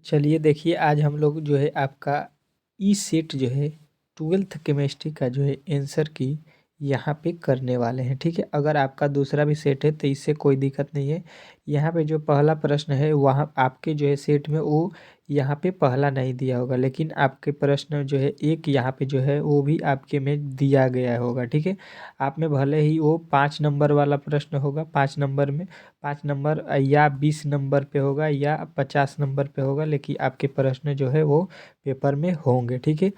चलिए देखिए, आज हम लोग जो है आपका ई सेट जो है 12th केमिस्ट्री का जो है आंसर की यहाँ पे करने वाले हैं। ठीक है, अगर आपका दूसरा भी सेट है तो इससे कोई दिक्कत नहीं है। यहाँ पे जो पहला प्रश्न है वहाँ आपके जो है सेट में वो यहाँ पे पहला नहीं दिया होगा, लेकिन आपके प्रश्न जो है एक यहाँ पे जो है वो भी आपके में दिया गया होगा। ठीक है, आप में भले ही वो 5 नंबर वाला प्रश्न होगा, 5 नंबर में 5 नंबर या 20 नंबर पे होगा या 50 नंबर पे होगा, लेकिन आपके प्रश्न जो है वो पेपर में होंगे। ठीक है,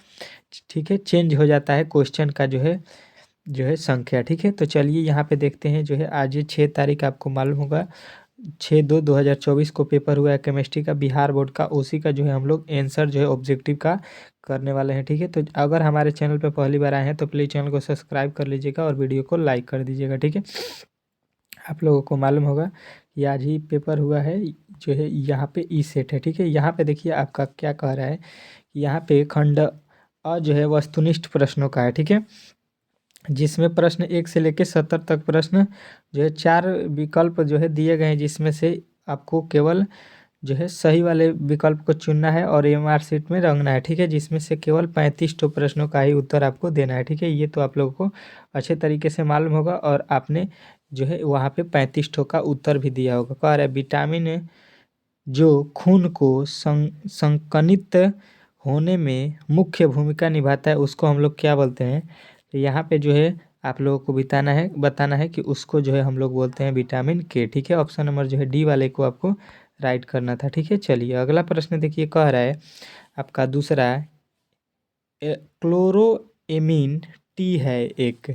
ठीक है, चेंज हो जाता है क्वेश्चन का जो है संख्या। ठीक है, तो चलिए यहाँ पे देखते हैं। जो है आज 6 तारीख आपको मालूम होगा, 6/2/2024 को पेपर हुआ है केमिस्ट्री का, बिहार बोर्ड का। उसी का जो है हम लोग आंसर जो है ऑब्जेक्टिव का करने वाले हैं। ठीक है, तो अगर हमारे चैनल पर पहली बार आए हैं तो प्लीज़ चैनल को सब्सक्राइब कर लीजिएगा और वीडियो को लाइक कर दीजिएगा। ठीक है, आप लोगों को मालूम होगा कि आज ही पेपर हुआ है, जो है यहाँ पे ई सेट है। ठीक है, यहाँ पे देखिए आपका क्या कह रहा है कि यहाँ पे खंड अ जो है वस्तुनिष्ठ प्रश्नों का है। ठीक है, जिसमें प्रश्न 1 से लेकर 70 तक प्रश्न जो है 4 विकल्प जो है दिए गए हैं, जिसमें से आपको केवल जो है सही वाले विकल्प को चुनना है और एमआर सीट में रंगना है। ठीक है, जिसमें से केवल 35 ठो प्रश्नों का ही उत्तर आपको देना है। ठीक है, ये तो आप लोगों को अच्छे तरीके से मालूम होगा और आपने जो है वहाँ पे 35 ठो का उत्तर भी दिया होगा। कह रहा है विटामिन जो खून को संकनित होने में मुख्य भूमिका निभाता है उसको हम लोग क्या बोलते हैं। तो यहाँ पे जो है आप लोगों को बताना है कि उसको जो है हम लोग बोलते हैं विटामिन के। ठीक है, ऑप्शन नंबर जो है डी वाले को आपको राइट करना था। ठीक है, चलिए अगला प्रश्न देखिए, कह रहा है आपका दूसरा क्लोरोएमीन टी है एक।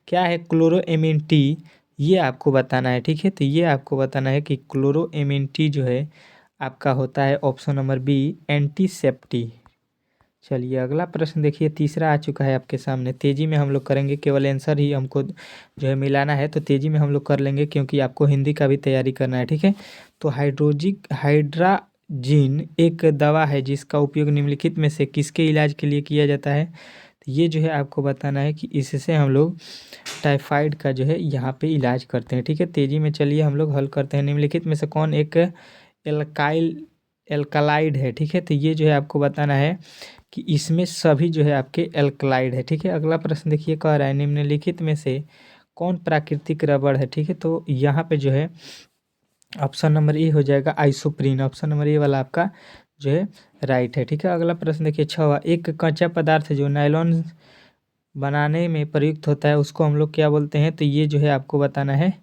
क्या है क्लोरोएमीन टी, ये आपको बताना है। ठीक है, तो ये आपको बताना है कि क्लोरोएमीन टी जो है आपका होता है ऑप्शन नंबर बी, एंटीसेप्टी। चलिए अगला प्रश्न देखिए, तीसरा आ चुका है आपके सामने। तेज़ी में हम लोग करेंगे, केवल आंसर ही हमको जो है मिलाना है, तो तेज़ी में हम लोग कर लेंगे क्योंकि आपको हिंदी का भी तैयारी करना है। ठीक है, तो हाइड्राजीन एक दवा है जिसका उपयोग निम्नलिखित में से किसके इलाज के लिए किया जाता है। तो ये जो है आपको बताना है कि इससे हम लोग टाइफाइड का जो है यहाँ पे इलाज करते हैं। ठीक है, तेज़ी में चलिए हम लोग हल करते हैं। निम्नलिखित में से कौन एक एल्कालाइड है। ठीक है, तो ये जो है आपको बताना है कि इसमें सभी जो है आपके एल्कलाइड है। ठीक है, अगला प्रश्न देखिए, कह रहा है निम्नलिखित में से कौन प्राकृतिक रबड़ है। ठीक है, तो यहाँ पे जो है ऑप्शन नंबर ए हो जाएगा आइसोप्रीन। ऑप्शन नंबर ए वाला आपका जो है राइट है। ठीक है, अगला प्रश्न देखिए, 6वां, एक कच्चा पदार्थ जो नायलॉन बनाने में प्रयुक्त होता है उसको हम लोग क्या बोलते हैं। तो ये जो है आपको बताना है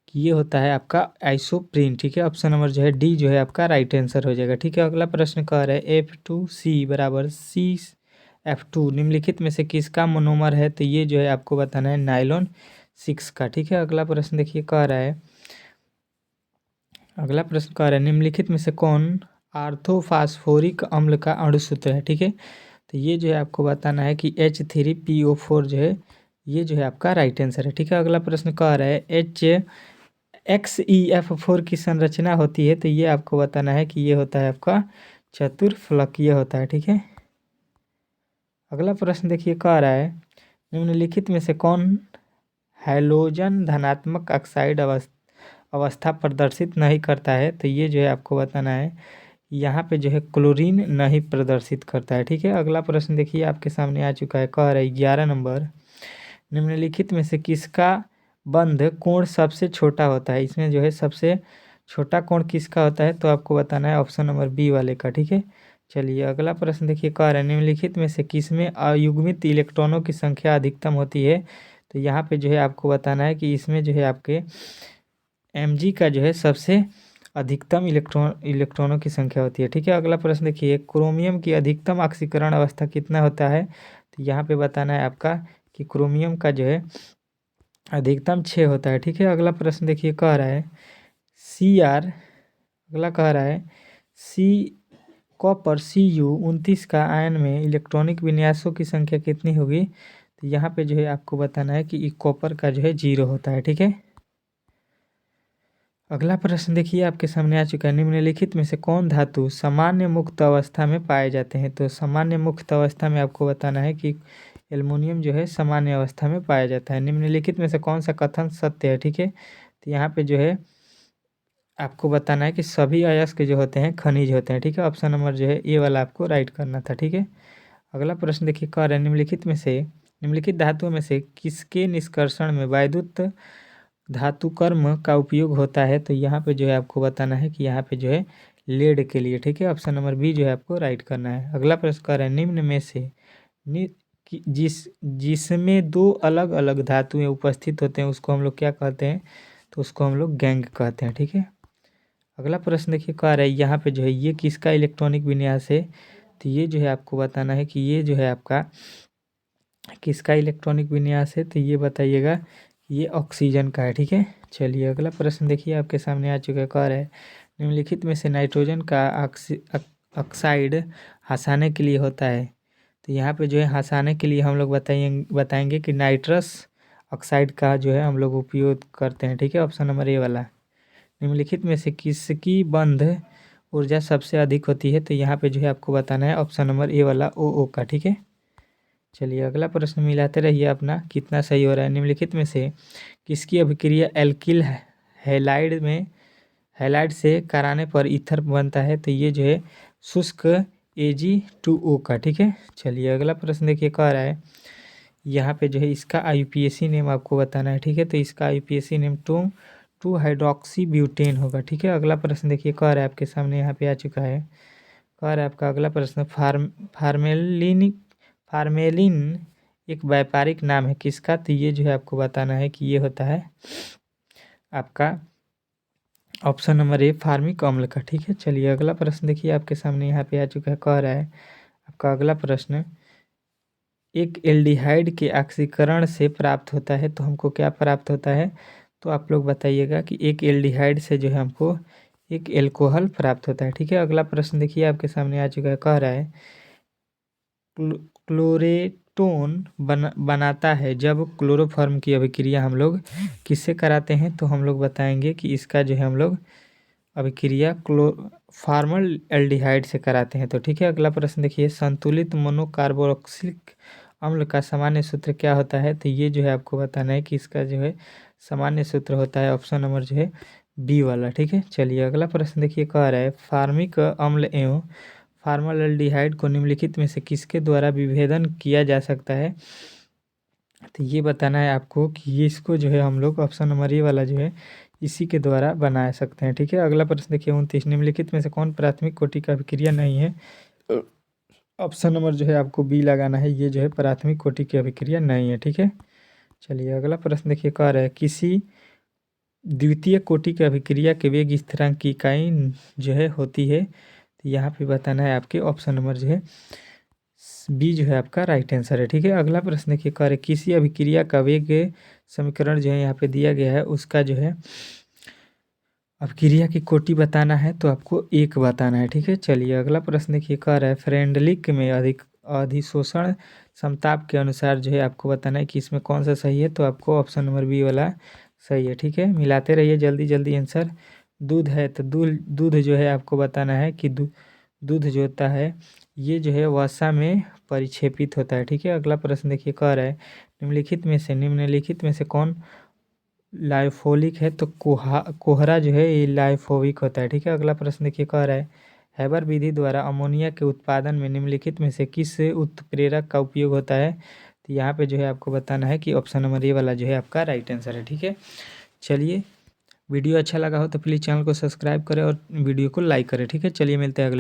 कि ये होता है आपका आइसोप्रीन। ठीक है, ऑप्शन नंबर जो है डी जो है आपका राइट आंसर हो जाएगा। ठीक है, अगला प्रश्न कह रहा है F2C बराबर CF2 निम्नलिखित में से किसका मोनोमर है। तो ये जो है आपको बताना है नायलॉन 6 का। ठीक है, अगला प्रश्न देखिए, कह रहा है निम्नलिखित में से कौन आर्थोफास्फोरिक अम्ल का अणुसूत्र है। ठीक है, तो ये जो है आपको बताना है कि H3PO4 जो है ये जो है आपका राइट आंसर है। ठीक है, अगला प्रश्न कह रहा है XeF4 की संरचना होती है। तो ये आपको बताना है कि ये होता है आपका चतुर्फलकीय होता है। ठीक है, अगला प्रश्न देखिए, कह रहा है निम्नलिखित में से कौन हैलोजन धनात्मक ऑक्साइड अवस्था प्रदर्शित नहीं करता है। तो ये जो है आपको बताना है यहाँ पे जो है क्लोरीन नहीं प्रदर्शित करता है। ठीक है, अगला प्रश्न देखिए आपके सामने आ चुका है, कह रहा है 11 नंबर, निम्नलिखित में से किसका बंध कोण सबसे छोटा होता है। इसमें जो है सबसे छोटा कोण किसका होता है, तो आपको बताना है ऑप्शन नंबर बी वाले का। ठीक है, चलिए अगला प्रश्न देखिए, कह रहा है निम्नलिखित में से किसमें अयुग्मित इलेक्ट्रॉनों की संख्या अधिकतम होती है। तो यहाँ पे जो है आपको बताना है कि इसमें जो है आपके Mg का जो है सबसे अधिकतम इलेक्ट्रॉनों की संख्या होती है। ठीक है, अगला प्रश्न देखिए, क्रोमियम की अधिकतम ऑक्सीकरण अवस्था कितना होता है। तो यहाँ पे बताना है आपका कि क्रोमियम का जो है अधिकतम 6 होता है। ठीक है, अगला प्रश्न देखिए, कह रहा है अगला कह रहा है सी कॉपर Cu29 का आयन में इलेक्ट्रॉनिक विन्यासों की संख्या कितनी होगी। तो यहाँ पे जो है आपको बताना है कि कॉपर का जो है 0 होता है। ठीक है, अगला प्रश्न देखिए आपके सामने आ चुका है, निम्नलिखित में से कौन धातु सामान्य मुक्त अवस्था में पाए जाते हैं। तो सामान्य मुक्त अवस्था में आपको बताना है कि एल्युमिनियम जो है सामान्य अवस्था में पाया जाता है। निम्नलिखित में से कौन सा कथन सत्य है। ठीक है, तो यहाँ पे जो है आपको बताना है कि सभी अयस्क जो होते हैं खनिज होते हैं, ठीक है। ऑप्शन नंबर जो है ए वाला आपको राइट करना था, ठीक है। अगला प्रश्न देखिए, कह रहे हैं निम्नलिखित धातुओं में से किसके निष्कर्षण में वैद्युत धातुकर्म का उपयोग होता है। तो यहाँ पे जो है आपको बताना है कि यहाँ पे जो है लेड के लिए, ठीक है। ऑप्शन नंबर बी जो है आपको राइट करना है। अगला प्रश्न कह रहे हैं निम्न में से जिसमें दो अलग अलग धातुएं उपस्थित होते हैं उसको हम लोग क्या कहते हैं। तो उसको हम लोग गैंग कहते हैं, ठीक है। अगला प्रश्न देखिए, कह रहा है यहाँ पे जो है ये किसका इलेक्ट्रॉनिक विन्यास है। तो ये जो है आपको बताना है कि ये जो है आपका किसका इलेक्ट्रॉनिक विन्यास है। तो ये बताइएगा, ये ऑक्सीजन का है, ठीक है। चलिए अगला प्रश्न देखिए आपके सामने आ चुका है, कह रहा है निम्नलिखित में से नाइट्रोजन का ऑक्साइड हंसाने के लिए होता है। तो यहाँ पे जो है हंसाने के लिए हम लोग बताएंगे कि नाइट्रस ऑक्साइड का जो है हम लोग उपयोग करते हैं, ठीक है। ऑप्शन नंबर ए वाला। निम्नलिखित में से किसकी बंध ऊर्जा सबसे अधिक होती है। तो यहाँ पे जो है आपको बताना है ऑप्शन नंबर ए वाला ओ का, ठीक है। चलिए अगला प्रश्न मिलाते रहिए अपना कितना सही हो रहा है। निम्नलिखित में से किसकी अभिक्रिया एल्किल हैलाइड से कराने पर ईथर बनता है। तो ये जो है शुष्क Ag2O का, ठीक है। चलिए अगला प्रश्न देखिए, कह रहा है यहाँ पे जो है इसका IUPAC नेम आपको बताना है, ठीक है। तो इसका IUPAC नेम 2 हाइड्रोक्सी होगा, ठीक है। अगला प्रश्न देखिए, कह रहा है आपके सामने यहाँ पे आ चुका है, कह रहा है आपका अगला प्रश्न फार्मेलिन एक व्यापारिक नाम है किसका। तो ये जो है आपको बताना है कि ये होता है आपका ऑप्शन नंबर ए फार्मिक अम्ल का, ठीक है। चलिए अगला प्रश्न देखिए आपके सामने यहाँ पे आ चुका है, कह रहा है आपका अगला प्रश्न एक एल्डिहाइड के ऑक्सीकरण से प्राप्त होता है। तो हमको क्या प्राप्त होता है। तो आप लोग बताइएगा कि एक एल्डिहाइड से जो है हमको एक एल्कोहल प्राप्त होता है, ठीक है। अगला प्रश्न देखिए आपके सामने आ चुका है, कह रहा है क्लोरेटोन बनाता है जब क्लोरोफॉर्म की अभिक्रिया हम लोग किससे कराते हैं। तो हम लोग बताएंगे कि इसका जो है हम लोग अभिक्रिया फॉर्मल एल्डिहाइड से कराते हैं। तो ठीक है। अगला प्रश्न देखिए, संतुलित मोनोकार्बोक्सिलिक अम्ल का सामान्य सूत्र क्या होता है। तो ये जो है आपको बताना है कि इसका जो है सामान्य सूत्र होता है ऑप्शन नंबर जो है बी वाला, ठीक है। चलिए अगला प्रश्न देखिए, कह रहा है फार्मिक अम्ल एवं फॉर्मल एल्डिहाइड को निम्नलिखित में से किसके द्वारा विभेदन किया जा सकता है। तो ये बताना है आपको कि ये इसको जो है हम लोग ऑप्शन नंबर ए वाला जो है इसी के द्वारा बना सकते हैं, ठीक है। अगला प्रश्न देखिए 29, निम्नलिखित में से कौन प्राथमिक कोटि का अभिक्रिया नहीं है। ऑप्शन नंबर जो है आपको बी लगाना है, ये जो है प्राथमिक कोटि की अभिक्रिया नहीं है, ठीक है। चलिए अगला प्रश्न देखिए, कह रहा है किसी द्वितीय कोटि की अभिक्रिया के वेग स्थिरांक की इकाई जो है होती है। तो यहाँ पे बताना है आपके ऑप्शन नंबर जो है बी जो है आपका राइट आंसर है, ठीक है। अगला प्रश्न देखिए, कह रहे किसी अभिक्रिया का वेग समीकरण जो है यहाँ पे दिया गया है उसका जो है अभिक्रिया की कोटि बताना है। तो आपको एक बताना है, ठीक है। चलिए अगला प्रश्न देखिए, कह रहा है फ्रेंडलिक में अधिशोषण समताप के अनुसार जो है आपको बताना है कि इसमें कौन सा सही है। तो आपको ऑप्शन नंबर बी वाला सही है, ठीक है। मिलाते रहिए जल्दी जल्दी आंसर। दूध है तो दूध जो है आपको बताना है कि दूध जो होता है ये जो है वसा में परिक्षेपित होता है, ठीक है। अगला प्रश्न देखिए, कह रहा है निम्नलिखित में से कौन लाइफोलिक है। तो कोहरा जो है ये लाइफोविक होता है, ठीक है। अगला प्रश्न देखिए, कह रहा है हैबर विधि द्वारा अमोनिया के उत्पादन में निम्नलिखित में से किस उत्प्रेरक का उपयोग होता है। तो यहाँ पे जो है आपको बताना है कि ऑप्शन नंबर ए वाला जो है आपका राइट आंसर है, ठीक है। चलिए वीडियो अच्छा लगा हो तो प्लीज़ चैनल को सब्सक्राइब करें और वीडियो को लाइक करें, ठीक है। चलिए मिलते हैं अगले